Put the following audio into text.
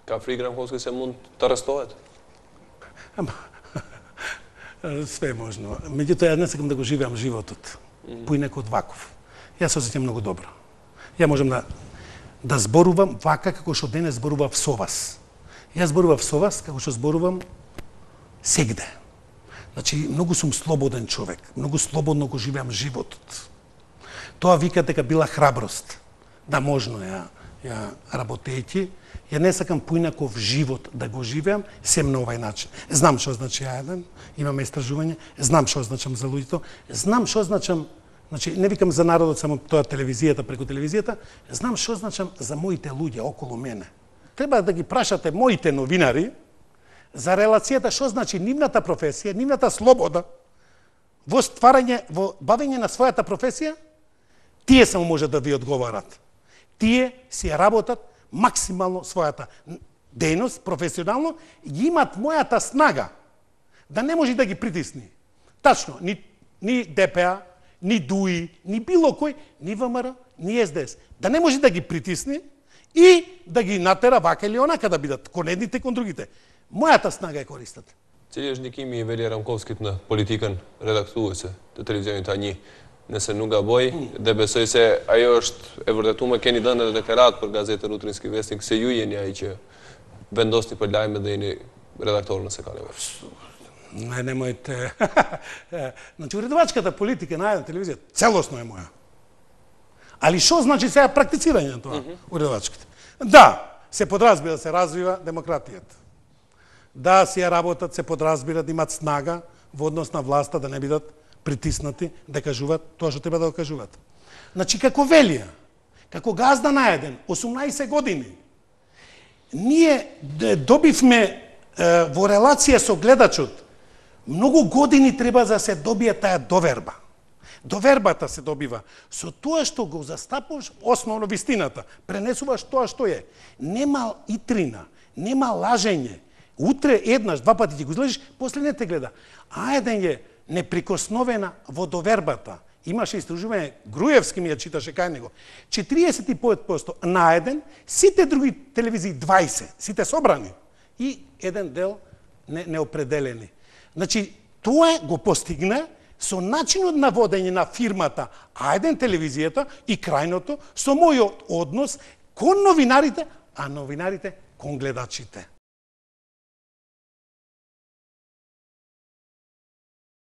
Ka frikë Рамковски се mund të arrestohet? Све е можно. Меѓутоа, ја не сакам да го живеам животот. Поинеко од ваков. Јас се осеќам многу добро. Ја можам да зборувам вака како што денес зборував со вас. Јас зборував со вас како што зборувам сегде. Значи, многу сум слободен човек. Многу слободно го живеам животот. Тоа вика дека била храброст. Да можно ја работејќи. Ја не сакам поинаков живот да го живеам, сем на овај начин. Знам што значи еден, имаме истражување, знам што значам за луѓето, знам што значам, значи не викам за народот само тоа телевизијата преку телевизијата, знам што значам за моите луѓе околу мене. Треба да ги прашате моите новинари за релацијата што значи нивната професија, нивната слобода во стварање, во бавење на својата професија, тие само може да ви одговарат. Тие си работат максимално својата дејност, професионално, ги имат мојата снага, да не може да ги притисни. Тачно, ни ДПА, ни ДУИ, ни било кој, ни ВМРО, ни СДС, да не може да ги притисни и да ги натера вака или онака да бидат, кон едните, кон другите. Мојата снага е користат. Cili është ndikimi i Veli Ramkovskit në politikën redaktuese të televizionit A1? Nëse nuk gaboj, dhe besoj se ajo është e vërtetuar, keni dhënë edhe deklarat për gazetën Utrinski Vestnik, se ju jeni ai që vendosni për lajme dhe jeni redaktor nëse ka nevojë. Не, немојте. Значи, уредувачката политика на една телевизија целосно е моја. Али што значи сега практицирање на тоа, уредувачката? Да, се подразбира да се развива демократијата. Да, си ја работат, се подразбира да имат снага во однос на власта, да не бидат притиснати, да кажуваат тоа што треба да го кажуваат. Значи, како Велија, како газда на еден, 18 години, ние добивме во релација со гледачот, многу години треба да се добие таа доверба. Довербата се добива со тоа што го застапуваш основно вистината, пренесуваш тоа што е. Нема итрина, нема лажење. Утре еднаш, два пати ќе го излежиш, после не те гледа. А еден е неприкосновена во довербата. Имаше истражување, Груевски ми ја читаше кај него. 45% на еден, сите други телевизии 20, сите собрани и еден дел неопределени. Значи, тоа го постигна со начинот на водење на фирмата А1 телевизијата и крајното со мојот однос кон новинарите, а новинарите кон гледачите.